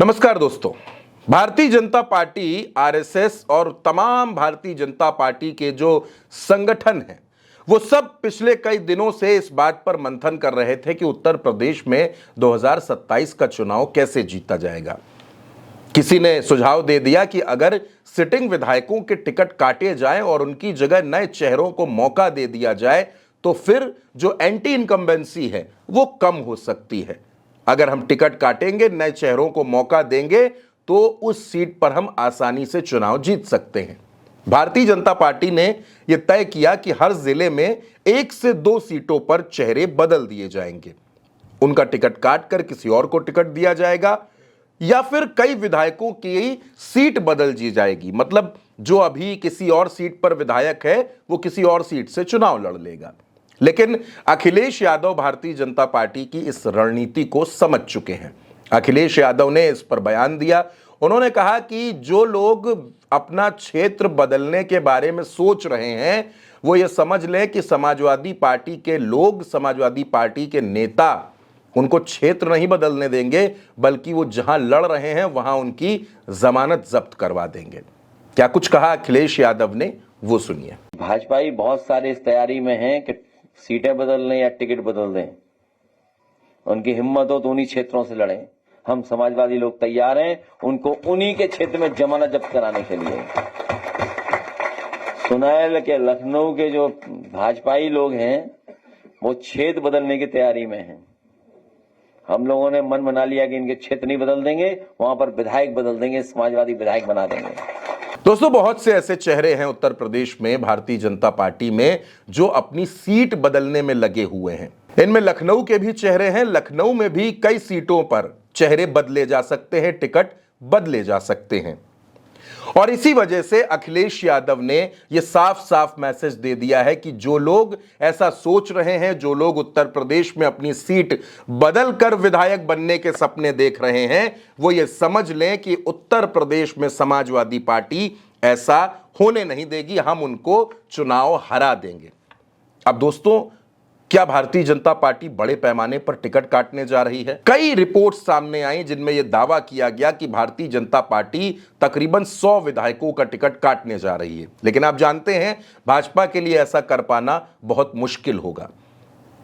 नमस्कार दोस्तों। Bharatiya Janata party, RSS और तमाम भारतीय जनता पार्टी के जो संगठन हैं वो सब पिछले कई दिनों से इस बात पर मंथन कर रहे थे कि उत्तर प्रदेश में 2027 का चुनाव कैसे जीता जाएगा। किसी ने सुझाव दे दिया कि अगर सिटिंग विधायकों के टिकट काटे जाएं और उनकी जगह नए चेहरों को मौका दे दिया जाए तो फिर जो एंटी इनकम्बेंसी है वो कम हो सकती है। अगर हम टिकट काटेंगे, नए चेहरों को मौका देंगे तो उस सीट पर हम आसानी से चुनाव जीत सकते हैं। भारतीय जनता पार्टी ने यह तय किया कि हर जिले में 1 से 2 सीटों पर चेहरे बदल दिए जाएंगे। उनका टिकट काटकर किसी और को टिकट दिया जाएगा या फिर कई विधायकों की सीट बदल दी जाएगी। मतलब जो अभी किसी और सीट पर विधायक है वो किसी और सीट से चुनाव लड़ लेगा। लेकिन अखिलेश यादव भारतीय जनता पार्टी की इस रणनीति को समझ चुके हैं। अखिलेश यादव ने इस पर बयान दिया। उन्होंने कहा कि जो लोग अपना क्षेत्र बदलने के बारे में सोच रहे हैं वो ये समझ लें कि समाजवादी पार्टी के लोग, समाजवादी पार्टी के नेता उनको क्षेत्र नहीं बदलने देंगे, बल्कि वो जहां लड़ रहे हैं वहां उनकी जमानत जब्त करवा देंगे। क्या कुछ कहा अखिलेश यादव ने, वो सुनिए। भाजपाई बहुत सारे इस तैयारी में हैं कि सीटें बदल लें या टिकट बदल दें। उनकी हिम्मत हो तो उन्हीं क्षेत्रों से लड़ें। हम समाजवादी लोग तैयार हैं उनको उन्हीं के क्षेत्र में जमानत जब्त कराने के लिए। सुनैल के, लखनऊ के जो भाजपाई लोग हैं वो क्षेत्र बदलने की तैयारी में हैं। हम लोगों ने मन बना लिया कि इनके क्षेत्र नहीं बदल देंगे, वहां पर विधायक बदल देंगे, समाजवादी विधायक बना देंगे। दोस्तों, बहुत से ऐसे चेहरे हैं उत्तर प्रदेश में भारतीय जनता पार्टी में जो अपनी सीट बदलने में लगे हुए हैं। इनमें लखनऊ के भी चेहरे हैं। लखनऊ में भी कई सीटों पर चेहरे बदले जा सकते हैं, टिकट बदले जा सकते हैं। और इसी वजह से अखिलेश यादव ने यह साफ साफ मैसेज दे दिया है कि जो लोग ऐसा सोच रहे हैं, जो लोग उत्तर प्रदेश में अपनी सीट बदलकर विधायक बनने के सपने देख रहे हैं, वो ये समझ लें कि उत्तर प्रदेश में समाजवादी पार्टी ऐसा होने नहीं देगी। हम उनको चुनाव हरा देंगे। अब दोस्तों, क्या भारतीय जनता पार्टी बड़े पैमाने पर टिकट काटने जा रही है? कई रिपोर्ट्स सामने आई जिनमें यह दावा किया गया कि भारतीय जनता पार्टी तकरीबन 100 विधायकों का टिकट काटने जा रही है। लेकिन आप जानते हैं भाजपा के लिए ऐसा कर पाना बहुत मुश्किल होगा।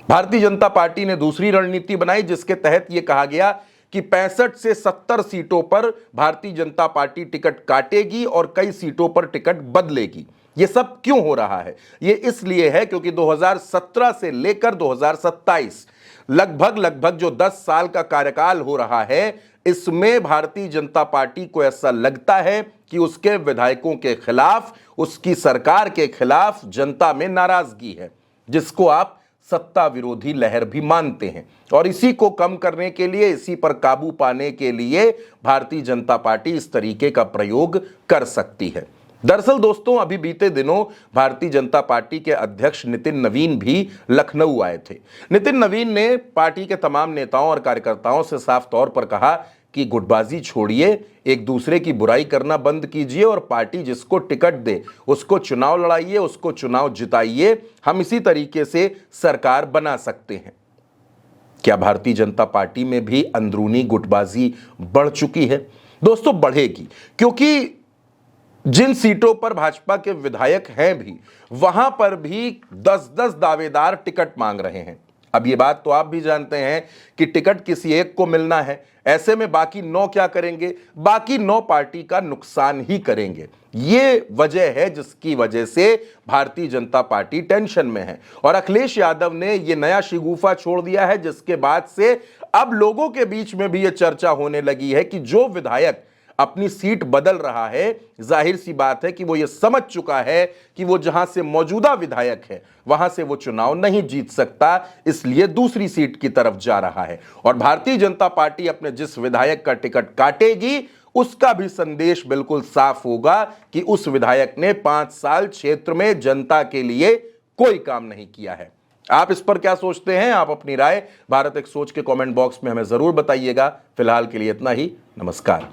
भारतीय जनता पार्टी ने दूसरी रणनीति बनाई जिसके तहत यह कहा गया कि 65 से 70 सीटों पर भारतीय जनता पार्टी टिकट काटेगी और कई सीटों पर टिकट बदलेगी। यह सब क्यों हो रहा है? यह इसलिए है क्योंकि 2017 से लेकर 2027 लगभग जो 10 साल का कार्यकाल हो रहा है, इसमें भारतीय जनता पार्टी को ऐसा लगता है कि उसके विधायकों के खिलाफ, उसकी सरकार के खिलाफ जनता में नाराजगी है, जिसको आप सत्ता विरोधी लहर भी मानते हैं। और इसी को कम करने के लिए, इसी पर काबू पाने के लिए भारतीय जनता पार्टी इस तरीके का प्रयोग कर सकती है। दरअसल दोस्तों, अभी बीते दिनों भारतीय जनता पार्टी के अध्यक्ष नितिन नवीन भी लखनऊ आए थे। नितिन नवीन ने पार्टी के तमाम नेताओं और कार्यकर्ताओं से साफ तौर पर कहा कि गुटबाजी छोड़िए, एक दूसरे की बुराई करना बंद कीजिए और पार्टी जिसको टिकट दे उसको चुनाव लड़ाइए, उसको चुनाव जिताइए। हम इसी तरीके से सरकार बना सकते हैं। क्या भारतीय जनता पार्टी में भी अंदरूनी गुटबाजी बढ़ चुकी है? दोस्तों, बढ़ेगी, क्योंकि जिन सीटों पर भाजपा के विधायक हैं भी, वहां पर भी 10-10 दावेदार टिकट मांग रहे हैं। अब ये बात तो आप भी जानते हैं कि टिकट किसी एक को मिलना है, ऐसे में बाकी 9 क्या करेंगे? बाकी 9 पार्टी का नुकसान ही करेंगे। ये वजह है जिसकी वजह से भारतीय जनता पार्टी टेंशन में है। और अखिलेश यादव ने ये नया शिगुफा छोड़ दिया है, जिसके बाद से अब लोगों के बीच में भी ये चर्चा होने लगी है कि जो विधायक अपनी सीट बदल रहा है, जाहिर सी बात है कि वो ये समझ चुका है कि वो जहां से मौजूदा विधायक है वहां से वो चुनाव नहीं जीत सकता, इसलिए दूसरी सीट की तरफ जा रहा है। और भारतीय जनता पार्टी अपने जिस विधायक का टिकट काटेगी उसका भी संदेश बिल्कुल साफ होगा कि उस विधायक ने 5 साल क्षेत्र में जनता के लिए कोई काम नहीं किया है। आप इस पर क्या सोचते हैं? आप अपनी राय भारत एक सोच के कमेंट बॉक्स में हमें जरूर बताइएगा। फिलहाल के लिए इतना ही। नमस्कार।